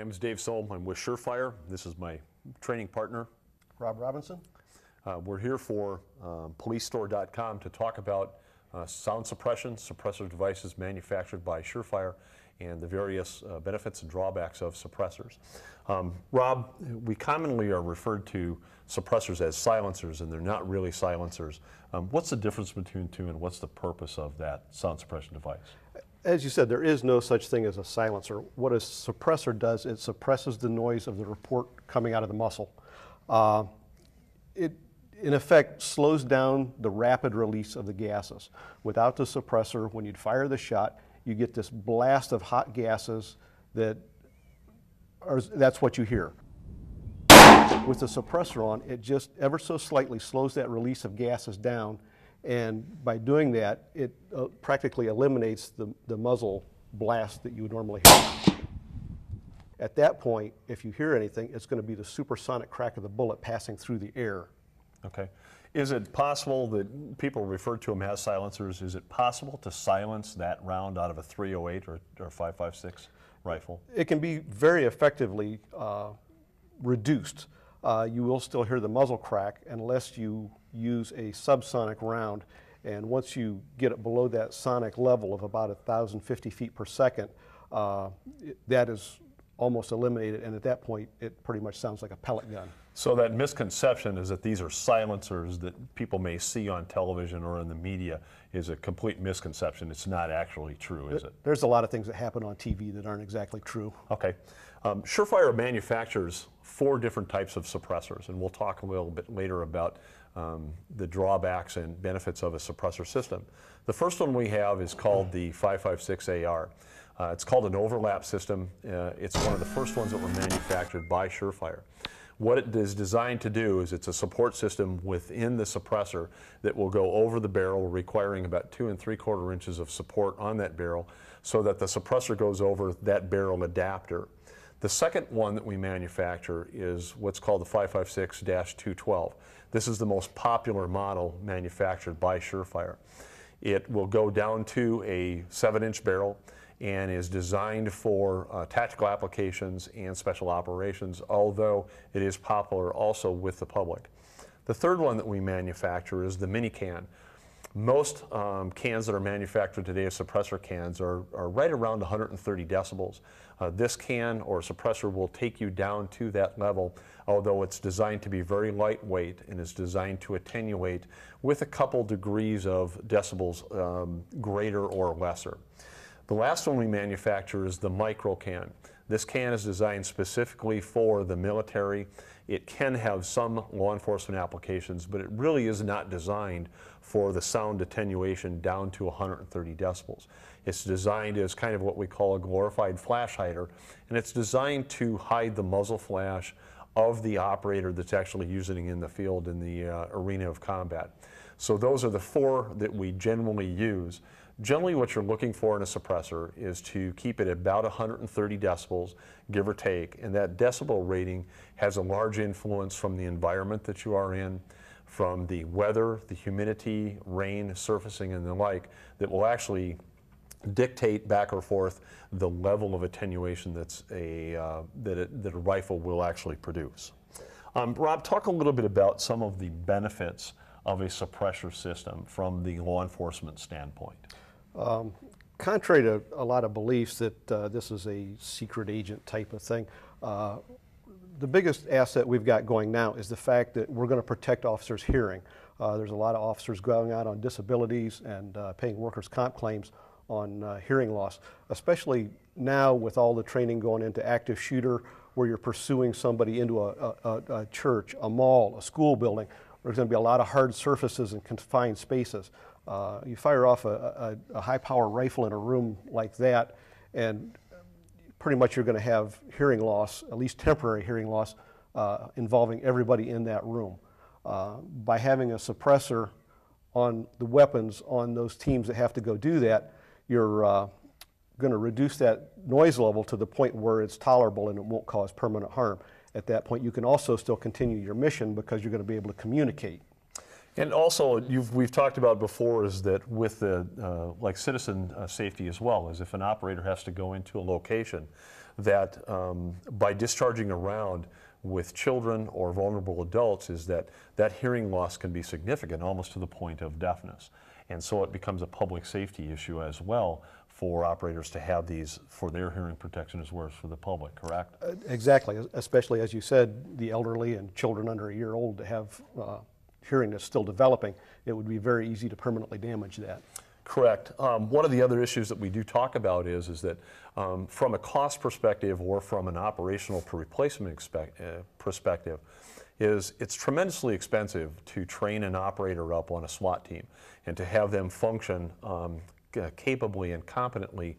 name is Dave Solm. I'm with Surefire. This is my training partner, Rob Robinson. We're here for Policestore.com to talk about sound suppression, suppressor devices manufactured by Surefire, and the various benefits and drawbacks of suppressors. Rob, we commonly are referred to suppressors as silencers, and they're not really silencers. What's the difference between the two, and what's the purpose of that sound suppression device? As you said, there is no such thing as a silencer. What a suppressor does, it suppresses the noise of the report coming out of the muscle. It, in effect, slows down the rapid release of the gases. Without the suppressor, when you'd fire the shot, you get this blast of hot gases that's what you hear. With the suppressor on, it just ever so slightly slows that release of gases down, and by doing that, it practically eliminates the muzzle blast that you would normally hear. At that point, if you hear anything, it's going to be the supersonic crack of the bullet passing through the air. Okay. Is it possible that people refer to them as silencers? Is it possible to silence that round out of a .308 or .556 rifle? It can be very effectively reduced. You will still hear the muzzle crack unless you use a subsonic round, and once you get it below that sonic level of about 1,050 feet per second, that is almost eliminated, and at that point it pretty much sounds like a pellet gun. So that misconception is that these are silencers that people may see on television or in the media is a complete misconception. It's not actually true, is it? There's a lot of things that happen on TV that aren't exactly true. Okay. Surefire manufactures 4 different types of suppressors, and we'll talk a little bit later about the drawbacks and benefits of a suppressor system. The first one we have is called the 556AR. It's called an overlap system. It's one of the first ones that were manufactured by Surefire. What it is designed to do is it's a support system within the suppressor that will go over the barrel, requiring about 2 3/4 inches of support on that barrel, so that the suppressor goes over that barrel adapter. The second one that we manufacture is what's called the 556-212. This is the most popular model manufactured by Surefire. It will go down to a 7-inch barrel and is designed for tactical applications and special operations, although it is popular also with the public. The third one that we manufacture is the mini can. Most cans that are manufactured today as suppressor cans are right around 130 decibels. This can or suppressor will take you down to that level, although it's designed to be very lightweight and is designed to attenuate with a couple degrees of decibels greater or lesser. The last one we manufacture is the micro can. This can is designed specifically for the military. It can have some law enforcement applications, but it really is not designed for the sound attenuation down to 130 decibels. It's designed as kind of what we call a glorified flash hider, and it's designed to hide the muzzle flash of the operator that's actually using it in the field in the arena of combat. So those are the 4 that we generally use. Generally what you're looking for in a suppressor is to keep it about 130 decibels, give or take, and that decibel rating has a large influence from the environment that you are in, from the weather, the humidity, rain, surfacing, and the like, that will actually dictate back or forth the level of attenuation that a rifle will actually produce. Rob, talk a little bit about some of the benefits of a suppressor system from the law enforcement standpoint. Contrary to a lot of beliefs that this is a secret agent type of thing, the biggest asset we've got going now is the fact that we're going to protect officers' hearing. There's a lot of officers going out on disabilities and paying workers' comp claims on hearing loss, especially now with all the training going into active shooter, where you're pursuing somebody into a church, a mall, a school building. There's going to be a lot of hard surfaces and confined spaces. You fire off a high-power rifle in a room like that, and pretty much you're going to have hearing loss, at least temporary hearing loss, involving everybody in that room. By having a suppressor on the weapons on those teams that have to go do that, you're going to reduce that noise level to the point where it's tolerable and it won't cause permanent harm. At that point, you can also still continue your mission because you're going to be able to communicate. And also, we've talked about before is that with the like citizen safety as well, is if an operator has to go into a location, that by discharging a round with children or vulnerable adults, is that that hearing loss can be significant, almost to the point of deafness. And so it becomes a public safety issue as well for operators to have these for their hearing protection as well as for the public, correct? Exactly, especially as you said, the elderly and children under a year old to have hearing that's still developing, it would be very easy to permanently damage that. Correct. One of the other issues that we do talk about is that from a cost perspective or from an operational replacement perspective, is it's tremendously expensive to train an operator up on a SWAT team and to have them function capably and competently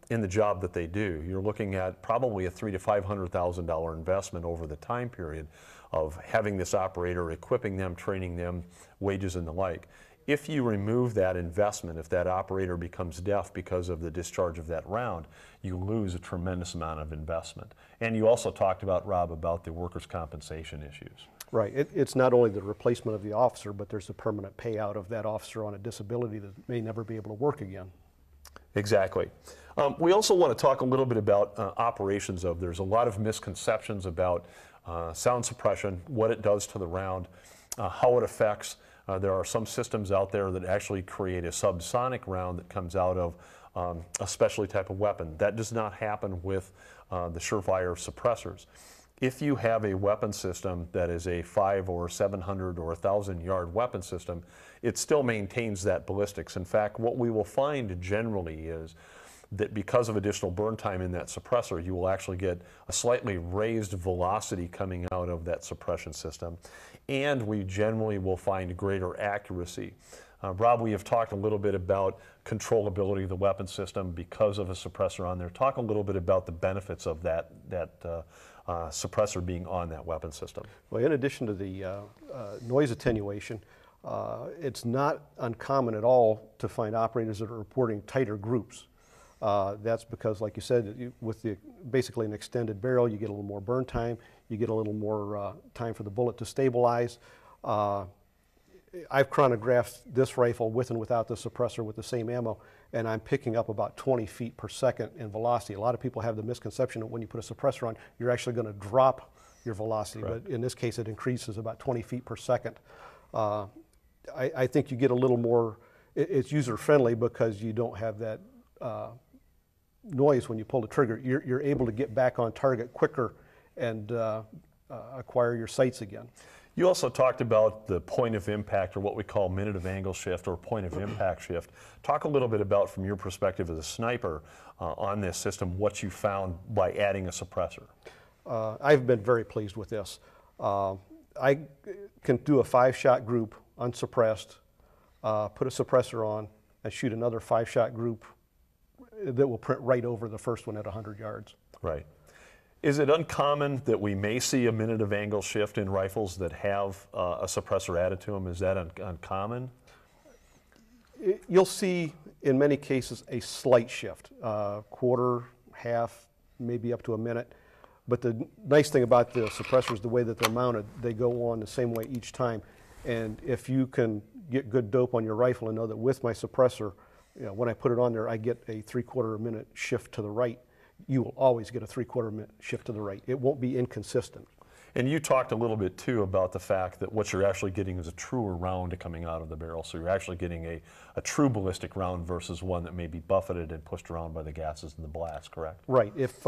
in the job that they do. You're looking at probably a $300,000 to $500,000 investment over the time period of having this operator, equipping them, training them, wages and the like. If you remove that investment, if that operator becomes deaf because of the discharge of that round, you lose a tremendous amount of investment. And you also talked about, Rob, about the workers' compensation issues. Right. It's not only the replacement of the officer, but there's a permanent payout of that officer on a disability that may never be able to work again. Exactly. We also want to talk a little bit about operations of. There's a lot of misconceptions about sound suppression, what it does to the round, how it affects. There are some systems out there that actually create a subsonic round that comes out of a specialty type of weapon. That does not happen with the Surefire suppressors. If you have a weapon system that is a 500 or 700 or 1,000 yard weapon system, it still maintains that ballistics. In fact, what we will find generally is that because of additional burn time in that suppressor, you will actually get a slightly raised velocity coming out of that suppression system. And we generally will find greater accuracy. Rob, we have talked a little bit about controllability of the weapon system because of a suppressor on there. Talk a little bit about the benefits of that suppressor being on that weapon system. Well, in addition to the noise attenuation, it's not uncommon at all to find operators that are reporting tighter groups. That's because, like you said, with basically an extended barrel, you get a little more burn time, you get a little more time for the bullet to stabilize. I've chronographed this rifle with and without the suppressor with the same ammo, and I'm picking up about 20 feet per second in velocity. A lot of people have the misconception that when you put a suppressor on, you're actually going to drop your velocity, right. But in this case it increases about 20 feet per second. I think you get a little more, it's user-friendly because you don't have that noise when you pull the trigger. You're able to get back on target quicker and acquire your sights again. You also talked about the point of impact, or what we call minute of angle shift or point of impact shift. Talk a little bit about, from your perspective as a sniper on this system, what you found by adding a suppressor. I've been very pleased with this. I can do a 5-shot group unsuppressed, put a suppressor on, and shoot another 5-shot group that will print right over the first one at 100 yards. Right. Is it uncommon that we may see a minute of angle shift in rifles that have a suppressor added to them? Is that uncommon? You'll see, in many cases, a slight shift, quarter, half, maybe up to a minute. But the nice thing about the suppressors, the way that they're mounted, they go on the same way each time. And if you can get good dope on your rifle and know that with my suppressor, when I put it on there, I get a 3/4 minute shift to the right. You will always get a 3/4 minute shift to the right. It won't be inconsistent. And you talked a little bit too about the fact that what you're actually getting is a truer round coming out of the barrel. So you're actually getting a true ballistic round versus one that may be buffeted and pushed around by the gases and the blast, correct? Right. If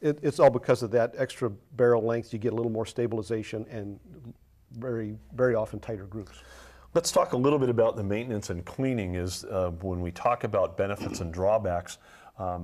it's all because of that extra barrel length, you get a little more stabilization and very, very often tighter groups. Let's talk a little bit about the maintenance and cleaning. Is when we talk about benefits and drawbacks,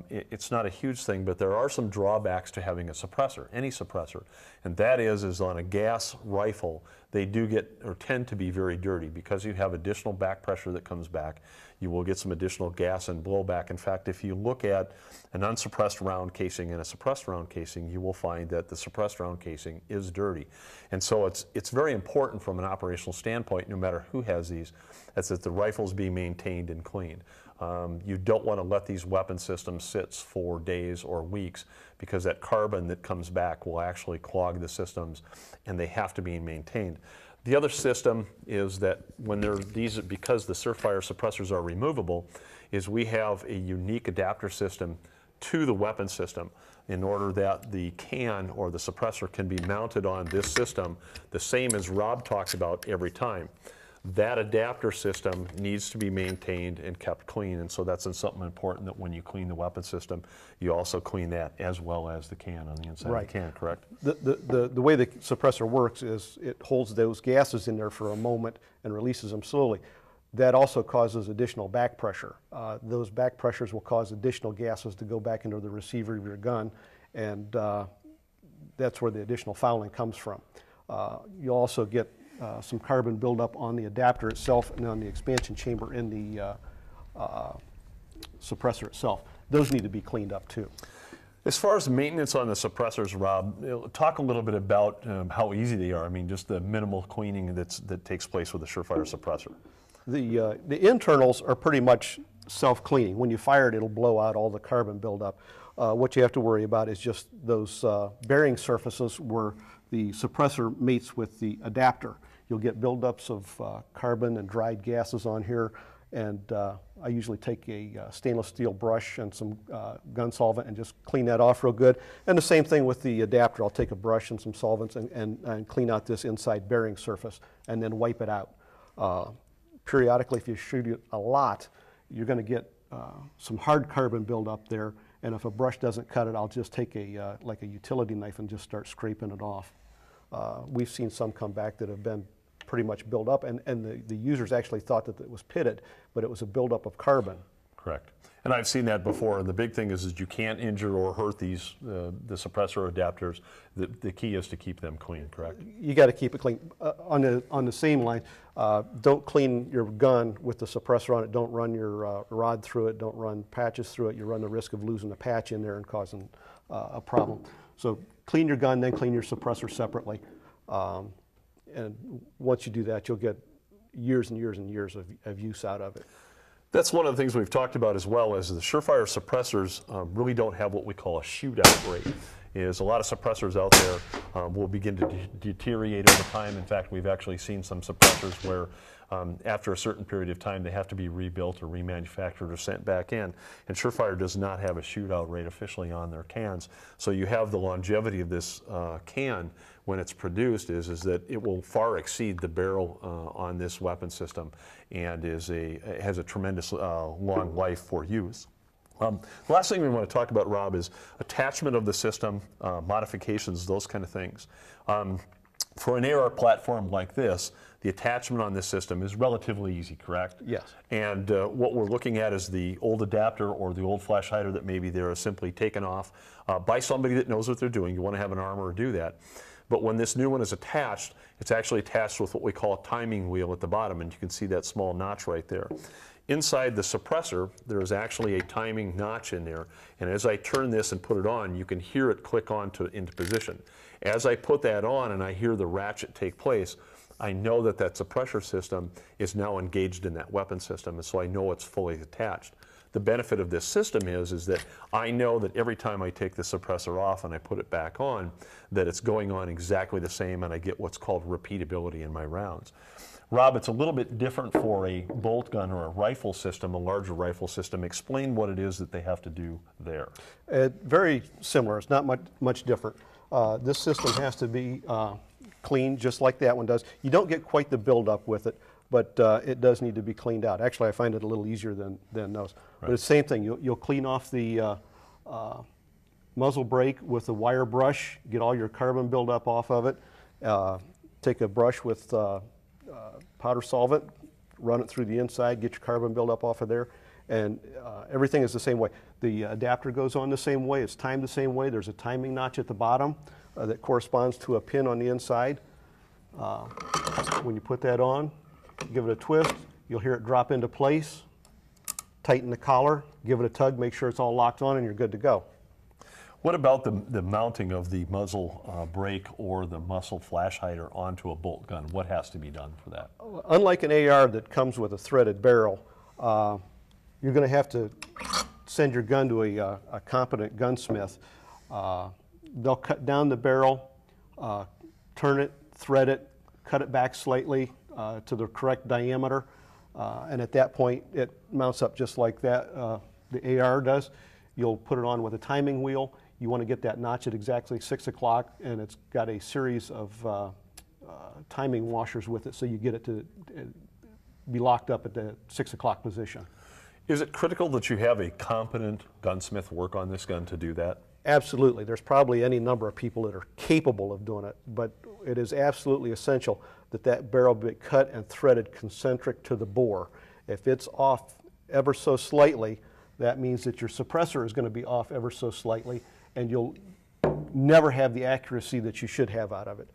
it's not a huge thing, but there are some drawbacks to having a suppressor, any suppressor. And that is on a gas rifle, they do get, or tend to be, very dirty because you have additional back pressure that comes back. You will get some additional gas and blowback. In fact, if you look at an unsuppressed round casing and a suppressed round casing, you will find that the suppressed round casing is dirty. And so it's very important from an operational standpoint, no matter who has these, that's that the rifles be maintained and cleaned. You don't want to let these weapon systems sit for days or weeks because that carbon that comes back will actually clog the systems and they have to be maintained. The other system is that when because the Surfire suppressors are removable, is we have a unique adapter system to the weapon system in order that the can or the suppressor can be mounted on this system the same as Rob talks about every time. That adapter system needs to be maintained and kept clean, and so that's something important that when you clean the weapon system, you also clean that as well as the can on the inside of the can, correct? The way the suppressor works is it holds those gases in there for a moment and releases them slowly. That also causes additional back pressure. Those back pressures will cause additional gases to go back into the receiver of your gun, and that's where the additional fouling comes from. You'll also get some carbon buildup on the adapter itself and on the expansion chamber in the suppressor itself. Those need to be cleaned up too. As far as maintenance on the suppressors, Rob, talk a little bit about how easy they are. I mean, just the minimal cleaning that takes place with a Surefire suppressor. The internals are pretty much self-cleaning. When you fire it, it'll blow out all the carbon buildup. What you have to worry about is just those bearing surfaces where the suppressor mates with the adapter. You'll get buildups of carbon and dried gases on here, and I usually take a stainless steel brush and some gun solvent and just clean that off real good. And the same thing with the adapter. I'll take a brush and some solvents and clean out this inside bearing surface and then wipe it out. Periodically, if you shoot it a lot, you're going to get some hard carbon buildup there, and if a brush doesn't cut it, I'll just take like a utility knife and just start scraping it off. We've seen some come back that have been pretty much built up, and the users actually thought that it was pitted, but it was a buildup of carbon. Correct. And I've seen that before, and the big thing is you can't injure or hurt these the suppressor adapters. The key is to keep them clean, correct? You got to keep it clean. On the same line, don't clean your gun with the suppressor on it. Don't run your rod through it. Don't run patches through it. You run the risk of losing a patch in there and causing a problem. So clean your gun, then clean your suppressor separately. And once you do that, you'll get years and years and years of use out of it. That's one of the things we've talked about as well, is the Surefire suppressors really don't have what we call a shootout rate. Is a lot of suppressors out there will begin to deteriorate over time. In fact, we've actually seen some suppressors where after a certain period of time they have to be rebuilt or remanufactured or sent back in. And Surefire does not have a shootout rate officially on their cans. So you have the longevity of this can when it's produced is that it will far exceed the barrel on this weapon system, and has a tremendous long life for use. The last thing we want to talk about, Rob, is attachment of the system, modifications, those kind of things. For an AR platform like this, the attachment on this system is relatively easy, correct? Yes. And what we're looking at is the old adapter or the old flash hider that maybe they're simply taken off by somebody that knows what they're doing. You want to have an armor do that. But when this new one is attached, it's actually attached with what we call a timing wheel at the bottom, and you can see that small notch right there. Inside the suppressor, there is actually a timing notch in there, and as I turn this and put it on, you can hear it click on into position. As I put that on and I hear the ratchet take place, I know that that suppressor system is now engaged in that weapon system, and so I know it's fully attached. The benefit of this system is that I know that every time I take the suppressor off and I put it back on, that it's going on exactly the same, and I get what's called repeatability in my rounds. Rob, it's a little bit different for a bolt gun or a rifle system, a larger rifle system. Explain what it is that they have to do there. Very similar. It's not much different. This system has to be clean just like that one does. You don't get quite the buildup with it, but it does need to be cleaned out. Actually, I find it a little easier than those. Right. But it's the same thing. You'll clean off the muzzle brake with a wire brush, get all your carbon buildup off of it. Take a brush with powder solvent, run it through the inside, get your carbon buildup off of there, and everything is the same way. The adapter goes on the same way. It's timed the same way. There's a timing notch at the bottom that corresponds to a pin on the inside. When you put that on, give it a twist, you'll hear it drop into place. Tighten the collar, give it a tug, make sure it's all locked on, and you're good to go. What about the mounting of the muzzle brake or the muzzle flash hider onto a bolt gun? What has to be done for that? Unlike an AR that comes with a threaded barrel, you're going to have to send your gun to a competent gunsmith. They'll cut down the barrel, turn it, thread it, cut it back slightly to the correct diameter, and at that point it mounts up just like that, the AR does. You'll put it on with a timing wheel. You want to get that notch at exactly 6 o'clock, and it's got a series of timing washers with it, so you get it to be locked up at the 6 o'clock position. Is it critical that you have a competent gunsmith work on this gun to do that? Absolutely. There's probably any number of people that are capable of doing it, but it is absolutely essential that that barrel be cut and threaded concentric to the bore. If it's off ever so slightly, that means that your suppressor is going to be off ever so slightly, and you'll never have the accuracy that you should have out of it.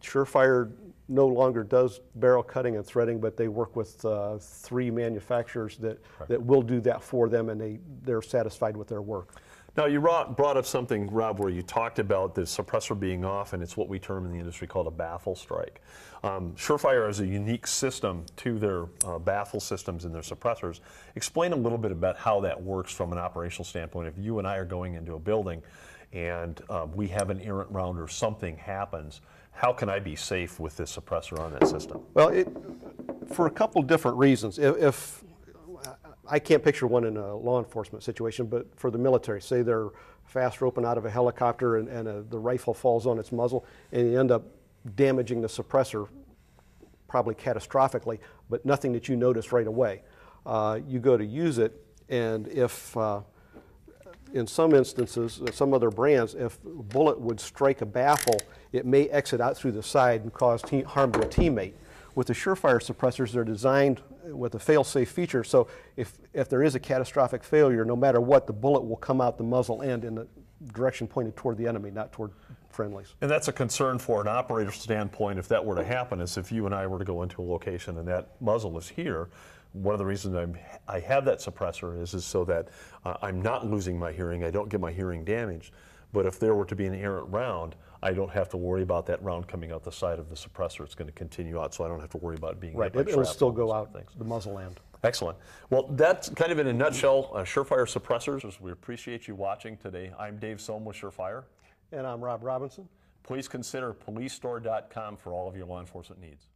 Surefire no longer does barrel cutting and threading, but they work with 3 manufacturers that will do that for them, and they're satisfied with their work. Now, you brought up something, Rob, where you talked about the suppressor being off, and it's what we term in the industry called a baffle strike. Surefire has a unique system to their baffle systems and their suppressors. Explain a little bit about how that works from an operational standpoint. If you and I are going into a building and we have an errant round or something happens, how can I be safe with this suppressor on that system? Well, for a couple different reasons. If I can't picture one in a law enforcement situation, but for the military, say they're fast roping out of a helicopter and the rifle falls on its muzzle and you end up damaging the suppressor, probably catastrophically, but nothing that you notice right away. You go to use it, and if in some instances, some other brands, if a bullet would strike a baffle, it may exit out through the side and cause harm to a teammate. With the Surefire suppressors, they're designed with a fail-safe feature, so if there is a catastrophic failure, no matter what, the bullet will come out the muzzle end in the direction pointed toward the enemy, not toward friendlies. And that's a concern for an operator standpoint if that were to happen, is if you and I were to go into a location and that muzzle is here. One of the reasons I have that suppressor is so that I'm not losing my hearing, I don't get my hearing damaged. But if there were to be an errant round, I don't have to worry about that round coming out the side of the suppressor. It's going to continue out, so I don't have to worry about it being right. hit by It'll still go things. out the muzzle end. Excellent. Well, that's kind of in a nutshell Surefire suppressors. We appreciate you watching today. I'm Dave Sohm with Surefire. And I'm Rob Robinson. Please consider policestore.com for all of your law enforcement needs.